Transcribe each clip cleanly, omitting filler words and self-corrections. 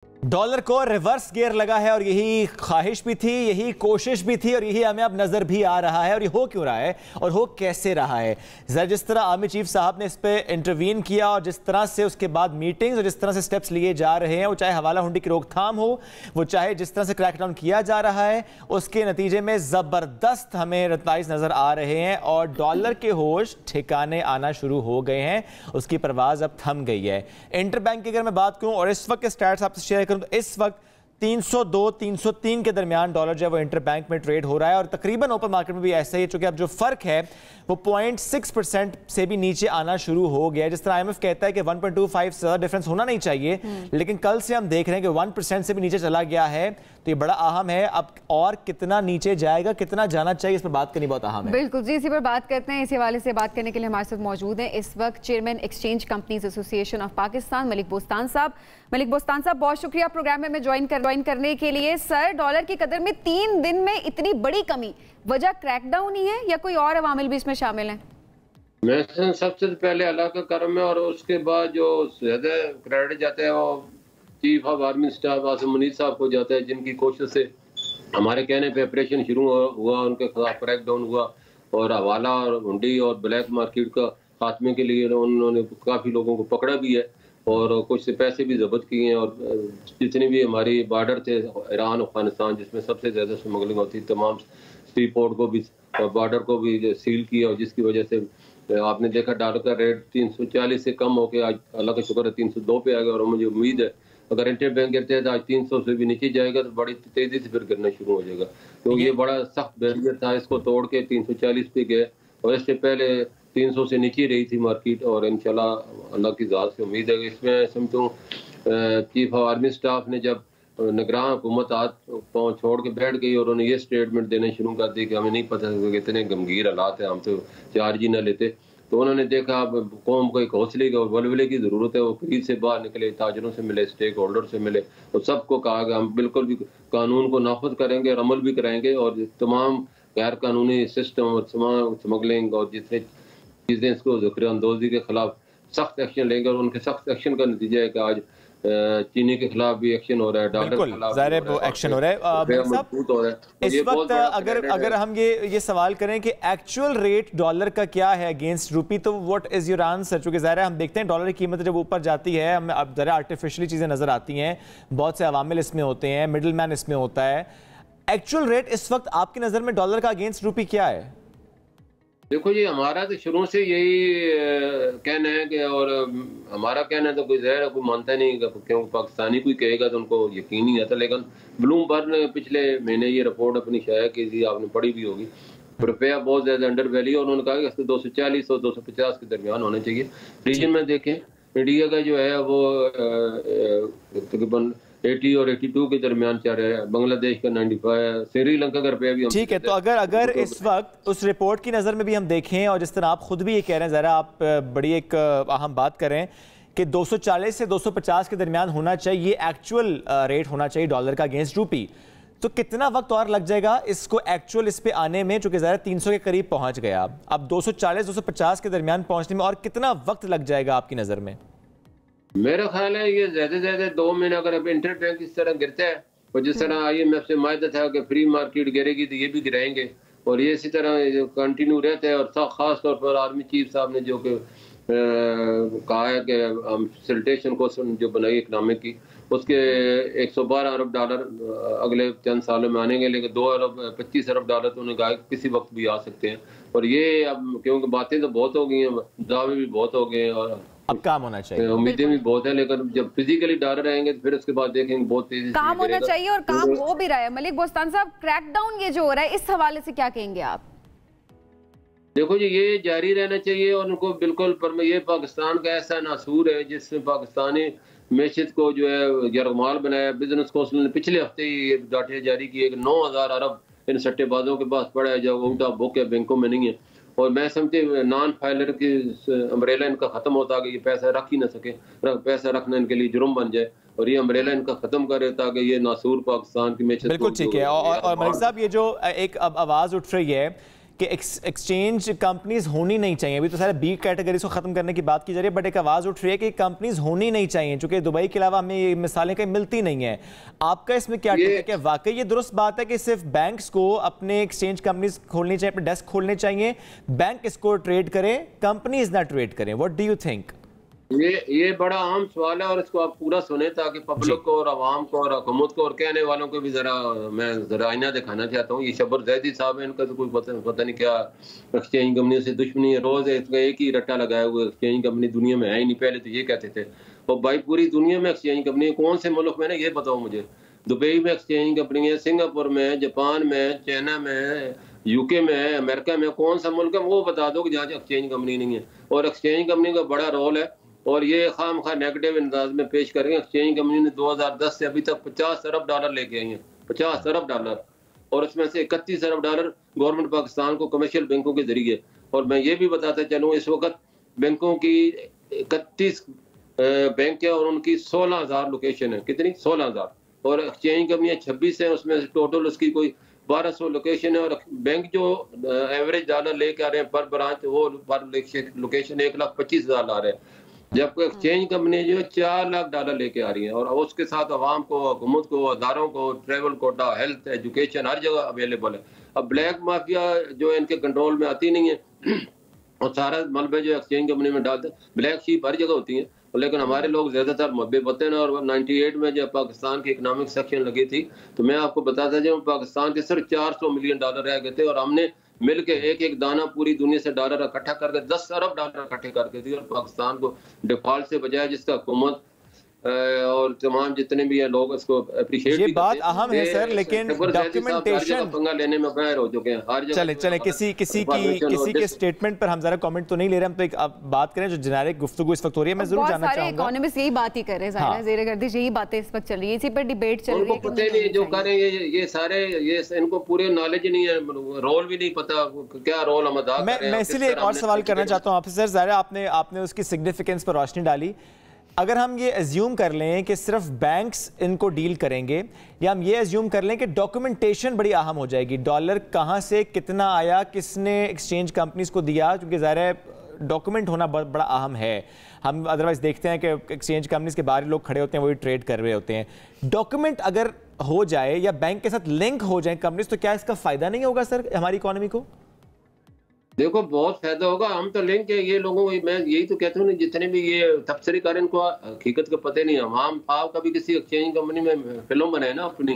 Dollar को reverse gear लगा है और यही ख्वाहिश भी थी, यही कोशिश भी थी और यही हमें अब नजर भी आ रहा है। और ये हो क्यों रहा है और हो कैसे रहा है? जरा जिस तरह आर्मी चीफ साहब ने इस पे इंटरवीन किया और जिस तरह से उसके बाद मीटिंग्स और जिस तरह से स्टेप्स लिए जा रहे हैं, वो चाहे हवाला हुंडी की रोकथाम हो, वो चाहे जिस तरह से क्रैकडाउन किया जा रहा है, उसके नतीजे में जबरदस्त हमें रत्नाइज नजर आ रहे हैं और डॉलर के होश ठिकाने आना शुरू हो गए हैं। उसकी परवाज अब थम गई है। इंटरबैंक की अगर मैं बात करूं और इस वक्त के स्टैट्स आपसे शेयर करूं तो इस वक्त 302-303 के दरमियान डॉलर जो है वो इंटरबैंक में ट्रेड हो रहा है और तकरीबन ओपन मार्केट में भी ऐसा ही है। चूंकि अब जो फर्क है वो 0.6% से भी नीचे आना शुरू हो गया है। जिस तरह IMF कहता है कि 1.25 से ज्यादा डिफरेंस होना नहीं चाहिए, लेकिन कल से हम देख रहे हैं कि 1% से भी नीचे चला गया है। तो ये बड़ा अहम है। अब और कितना नीचे जाएगा, कितना जाना चाहिए, इस पर बात करनी बहुत अहम है। बिल्कुल जी, इसी पर बात करते हैं। इसी हवाले से बात करने के लिए हमारे साथ मौजूद हैं इस वक्त chairman exchange companies association of Pakistan Malik Bostan साहब। मलिक बोस्तान साहब, बहुत शुक्रिया प्रोग्राम में हमें ज्वाइन करने के लिए। सर, डॉलर की कदर में 3 दिन में इतनी बड़ी कमी, वजह क्रैकडाउन ही है या कोई और अवामिल भी इसमें शामिल हैं? मैं सबसे पहले अल्लाह का करम है और उसके बाद जो ज्यादा क्रेडिट जाता है वो chief of army staff Asim Munir साहब को जाता है, जिनकी कोशिश से हमारे कहने पे ऑपरेशन शुरू हुआ, उनके खिलाफ क्रैकडाउन हुआ और हवाला और हुंडी और ब्लैक मार्केट का खात्मे के लिए उन्होंने काफ़ी लोगों को पकड़ा भी है और कुछ से पैसे भी जब्त किए हैं। और जितने भी हमारी बॉर्डर थे ईरान अफगानिस्तान जिसमें सबसे ज़्यादा स्मगलिंग होती, तमाम सी पोर्ट को भी बॉर्डर को भी सील किया और जिसकी वजह से आपने देखा डॉलर का रेट 340 से कम होकर आज अल्लाह का शुक्र है 302 पे आ गया। और मुझे उम्मीद है अगर इंटरबैंक गिरते हैं तो आज 300 से भी नीचे जाएगा तो बड़ी तेजी से फिर गिरना शुरू हो जाएगा। तो ये बड़ा सख्त बैरियर था, इसको तोड़ के 340 पे गए और इससे पहले 300 से नीचे रही थी मार्केट और इंशाल्लाह अल्लाह की ज़ात से उम्मीद है कि इसमें समझूँ चीफ ऑफ आर्मी स्टाफ ने जब निगरान हुकूमत हाथ छोड़ के बैठ गई और उन्होंने ये स्टेटमेंट देने शुरू कर दी कि हमें नहीं पता कि इतने गंभीर हालात है, हम तो चार्ज ही न लेते। तो उन्होंने देखा अब कौम को एक हौसले की और बलबले की ज़रूरत है। वो करीब से बाहर निकले, ताजरों से मिले, स्टेक होल्डर से मिले और सबको कहा कि हम बिल्कुल भी कानून को नाफज करेंगे और अमल भी कराएंगे और तमाम गैर कानूनी सिस्टम और स्मगलिंग और जितने चीज़ें इसको ज़ुखरानंदोज़ी के खिलाफ सख्त एक्शन लेंगे। और उनके सख्त एक्शन का नतीजा है कि आज चीनी के खिलाफ भी एक्शन हो रहा है, डॉलर के खिलाफ एक्शन हो रहा है। इस वक्त अगर हम ये सवाल करें कि एक्चुअल रेट डॉलर का क्या है अगेंस्ट रूपी, तो व्हाट इज योर आंसर? चूंकि ज़ाहिर है हम देखते हैं डॉलर की कीमत जब ऊपर जाती है, हमें अब ज़रा आर्टिफिशियली चीज़ें नजर आती हैं, बहुत से अवामिल इसमें होते हैं, मिडिल मैन इसमें होता है। एक्चुअल रेट इस वक्त आपकी नज़र में डॉलर का अगेंस्ट रूपी क्या है? देखो जी, हमारा तो शुरू से यही कहना है कि और हमारा कहना तो कोई ज़ाहिर है कोई मानता नहीं, क्योंकि पाकिस्तानी कोई कहेगा तो उनको यकीन नहीं आता। लेकिन ब्लूमबर्ग ने पिछले महीने ये रिपोर्ट अपनी शाया की थी, आपने पढ़ी भी होगी। रुपया बहुत ज़्यादा अंडर वैल्यू और उन्होंने कहा कि 240 और 250 के दरमियान होना चाहिए। रीजन में देखें इंडिया का जो है वो तकरीबन 80 और 82 के दरमियान चल रहा है, बांग्लादेश का 95, श्रीलंका का रुपया भी। ठीक है, तो अगर इस वक्त उस रिपोर्ट की नज़र में भी हम देखें और जिस तरह आप खुद भी ये कह रहे हैं, ज़रा आप बड़ी एक अहम बात करें कि 240 से 250 के दरमियान होना चाहिए, ये एक्चुअल रेट होना चाहिए डॉलर का अगेंस्ट रूपी, तो कितना वक्त और लग जाएगा इसको एक्चुअल इस पे आने में? चूंकि ज़रा 300 के करीब पहुंच गया, अब 240-250 के दरमियान पहुंचने में और कितना वक्त लग जाएगा आपकी नज़र में? मेरा ख्याल है ये ज्यादा से ज्यादा 2 महीने अगर अब इंटरबैंक इस तरह गिरता है और जिस तरह IMF से मायदा था कि फ्री मार्केट गिरेगी तो ये भी गिराएंगे और ये इसी तरह कंटिन्यू रहता है। और खास तौर पर आर्मी चीफ साहब ने जो कि कहा है कि हम फैसिलिटेशन को जो बनाई इकनॉमिक की, उसके 112 अरब डॉलर अगले चंद सालों में आनेंगे, लेकिन 25 अरब डॉलर तो उन्हें कहा किसी वक्त भी आ सकते हैं। और ये अब क्योंकि बातें तो बहुत हो गई हैं, दावे भी बहुत हो गए हैं और अब काम होना चाहिए, उम्मीदें भी बहुत है, लेकिन जब फिजिकली डॉलर रहेंगे तो फिर उसके बाद देखेंगे बहुत तेजी काम होना चाहिए और काम हो भी रहा है। मलिक बोस्तान साहब, क्रैकडाउन ये जो हो रहा है इस हवाले से क्या कहेंगे आप? देखो जी, ये जारी रहना चाहिए और उनको बिल्कुल पर ये पाकिस्तान का ऐसा नासूर है जिसमें पाकिस्तानी मैशियत को जो है यरगमाल बनाया। बिजनेस कौंसिल ने पिछले हफ्ते ही डाटे जारी किए कि 9000 अरब इन सट्टेबाजों के पास पड़ा है, जब उनका बुक है बैंकों में नहीं है। और मैं समझती नॉन फाइलर की अम्ब्रेला इनका खत्म होता कि ये पैसा रख ही ना सके, पैसा रखना इनके लिए जुर्म बन जाए और ये अम्ब्रेला इनका खत्म करे ताकि ये नासूर पाकिस्तान की मैशियत। बिल्कुल ठीक है। और मलिक साहब, ये जो एक अब आवाज उठ रही है कि एक्सचेंज कंपनीज होनी नहीं चाहिए। अभी तो सारे बी कैटेगरीज को खत्म करने की बात की जा रही है, बट एक आवाज़ उठ रही है कि कंपनीज होनी नहीं चाहिए, चूंकि दुबई के अलावा हमें ये मिसालें कहीं मिलती नहीं है। आपका इसमें क्या टेक है? क्या वाकई ये दुरुस्त बात है कि सिर्फ बैंक्स को अपने एक्सचेंज कंपनीज खोलनी चाहिए, अपने डेस्क खोलने चाहिए, बैंक इसको ट्रेड करें, कंपनीज ना ट्रेड करें? What do you think? ये बड़ा आम सवाल है और इसको आप पूरा सुने ताकि पब्लिक को और आवाम को और हुकूमत को और कहने वालों को भी मैं जरा आईना दिखाना चाहता हूँ। ये शबर जैदी साहब है, इनका तो कोई पता नहीं क्या एक्सचेंज कंपनी से दुश्मनी है। रोज इसका एक ही रट्टा लगाया हुआ, एक्सचेंज कंपनी दुनिया में है ही नहीं। पहले तो ये कहते थे, और भाई पूरी दुनिया में एक्सचेंज कंपनी कौन से मुल्क में ना, ये बताओ मुझे। दुबई में एक्सचेंज कंपनी है, सिंगापुर में, जापान में, चाइना में, यूके में, अमेरिका में, कौन सा मुल्क है वो बता दो कि जहाँ एक्सचेंज कंपनी नहीं है। और एक्सचेंज कंपनी का बड़ा रोल है और ये खामखा नेगेटिव अंदाज में पेश करेंगे। एक्सचेंज कंपनी ने 2010 से अभी तक 50 अरब डॉलर लेके आई है, 50 अरब डॉलर, और उसमें से 31 अरब डॉलर गवर्नमेंट पाकिस्तान को कमर्शियल बैंकों के जरिए। और मैं ये भी बताता चलूँ, इस वक्त बैंकों की 31 बैंक है और उनकी 16,000 लोकेशन है। कितनी? 16,000। और एक्सचेंज कंपनियाँ 26 है, उसमें टोटल उसकी कोई 1200 लोकेशन है। और बैंक जो एवरेज डॉलर लेके आ रहे हैं पर ब्रांच, वो पर लोकेशन 1,25,000 ला रहे हैं, जबकि एक्सचेंज कंपनी जो 4 लाख डॉलर लेके आ रही है। और उसके साथ अवाम को, हुकूमत को, अदारों को ट्रेवल कोटा, हेल्थ, एजुकेशन हर जगह अवेलेबल है। अब ब्लैक माफिया जो इनके कंट्रोल में आती नहीं है और सारा मलबे जो एक्सचेंज कंपनी में डालते हैं, ब्लैक शीप हर जगह होती है। लेकिन हमारे लोग ज्यादातर मुद्दे पते हैं। और 98 में जब पाकिस्तान की इकोनॉमिक सेक्शन लगी थी तो मैं आपको बताता जब पाकिस्तान के सिर्फ 400 मिलियन डॉलर रह गए थे और हमने मिलके एक एक दाना पूरी दुनिया से डॉलर इकट्ठा करके 10 अरब डॉलर इकट्ठे करके दी और पाकिस्तान को डिफॉल्ट से बचाया, जिसका हुकूमत और तमाम जितने भी हैं लोग इसको अप्रिशिएट। ये बात अहम है सर, लेकिन डॉक्यूमेंटेशन पंगा लेने में गैर हो चुके हैं हर जगह। चले किसी के स्टेटमेंट पर हम जरा कमेंट तो नहीं ले रहे, हम तो एक बात करें जो जेनेरिक गुफ्तगू इस वक्त हो रही है। मैं जरूर जानना चाहूंगा, इकोनॉमिस्ट यही बात ही कर रहे हैं, ज़ेर गर्दिश यही बातें इस वक्त चल रही है, इसी पर डिबेट चल रही है। पता ही नहीं जो कर रहे हैं ये सारे, ये इनको पूरे नॉलेज नहीं है, रोल भी नहीं पता क्या रोल हम अदा कर रहे हैं। मैं इसलिए एक और सवाल करना चाहता हूँ आपसे सर, ज़रा आपने उसकी सिग्निफिकेंस पर रोशनी डाली। अगर हम ये एज्यूम कर लें कि सिर्फ बैंक्स इनको डील करेंगे, या हम ये एज्यूम कर लें कि डॉक्यूमेंटेशन बड़ी अहम हो जाएगी, डॉलर कहाँ से कितना आया, किसने एक्सचेंज कंपनीज को दिया, क्योंकि ज़ाहिर है डॉक्यूमेंट होना बड़ा अहम है। हम अदरवाइज देखते हैं कि एक्सचेंज कंपनीज के बाहर लोग खड़े होते हैं, वही ट्रेड कर रहे होते हैं। डॉक्यूमेंट अगर हो जाए या बैंक के साथ लिंक हो जाए कंपनीज, तो क्या इसका फ़ायदा नहीं होगा सर हमारी इकोनॉमी को? देखो बहुत फायदा होगा। हम तो लिंक है ये लोगों को, मैं यही तो कहता हूँ जितने भी ये तबसरी कर इनको हकीकत का पता नहीं है। हम आप कभी किसी एक्सचेंज कंपनी में फिल्म बनाए ना अपनी,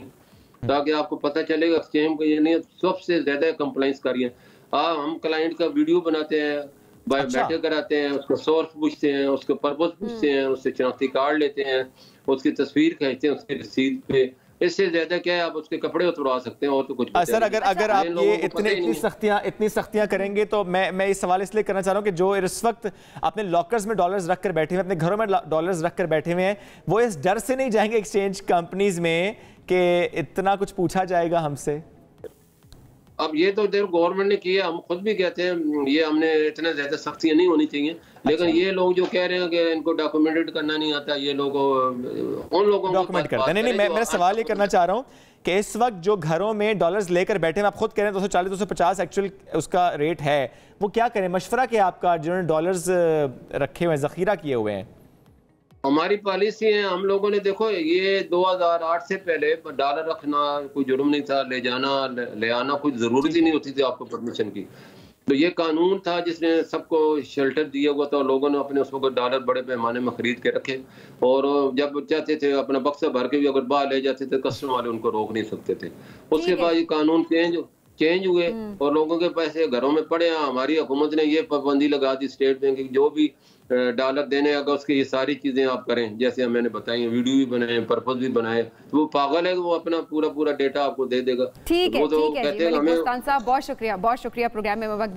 ताकि आपको पता चलेगा एक्सचेंज को ये नहीं सबसे ज्यादा कंप्लाइंस करिए। हम क्लाइंट का वीडियो बनाते हैं, बायोमेट्रिक कराते हैं, उसका सोर्स पूछते हैं, उसका पर्पस पूछते हैं, उससे शनाख्ती कार्ड लेते हैं, उसकी तस्वीर खींचते हैं उसके रसीद पे। इससे ज्यादा क्या है, आप उसके कपड़े उतरवा सकते हैं और तो कुछ सर अगर आप ये इतनी सख्तियां करेंगे तो मैं इस सवाल इसलिए करना चाह रहा हूं कि जो इस वक्त अपने लॉकर्स में डॉलर्स रख कर बैठे हुए, अपने घरों में डॉलर्स रख कर बैठे हुए हैं, वो इस डर से नहीं जाएंगे एक्सचेंज कंपनीज में कि इतना कुछ पूछा जाएगा हमसे। अब ये तो देखो गवर्नमेंट ने किया, हम खुद भी कहते हैं ये हमने इतना ज्यादा सख्तियां नहीं होनी चाहिए। लेकिन ये लोग जो कह रहे हैं कि इनको डॉक्यूमेंटेड करना नहीं आता, ये लोग उन लोगों को डॉक्यूमेंट करते हैं। नहीं, मैं मेरा सवाल ये करना चाह रहा हूँ कि इस वक्त जो घरों में डॉलर्स लेकर बैठे हैं, आप खुद कह रहे हैं 240-250 एक्चुअल उसका रेट है, वो क्या करें? मशवरा क्या आपका जिन्होंने डॉलर्स रखे हुए हैं, जखीरा किए हुए हैं? हमारी पॉलिसी है, हम लोगों ने देखो ये 2008 से पहले डॉलर रखना कोई जुर्म नहीं था, ले जाना ले आना कोई जरूरत ही नहीं होती थी आपको परमिशन की। तो ये कानून था जिसने सबको शेल्टर दिया हुआ था और लोगों ने अपने उसको डॉलर बड़े पैमाने में खरीद के रखे और जब चाहते थे अपना बक्सा भर के भी अगर बाहर ले जाते थे कस्टम वाले उनको रोक नहीं सकते थे। उसके बाद ये कानून चेंज हुए और लोगों के पैसे घरों में पड़े। हमारी हुकूमत ने ये पाबंदी लगा दी स्टेट बैंक की, जो भी डॉलर देने अगर उसकी ये सारी चीजें आप करें जैसे मैंने बताई, वीडियो भी बनाए, पर्पस भी बनाए, तो वो पागल है, वो अपना पूरा डेटा आपको दे देगा। ठीक है, बहुत शुक्रिया प्रोग्राम में वक्त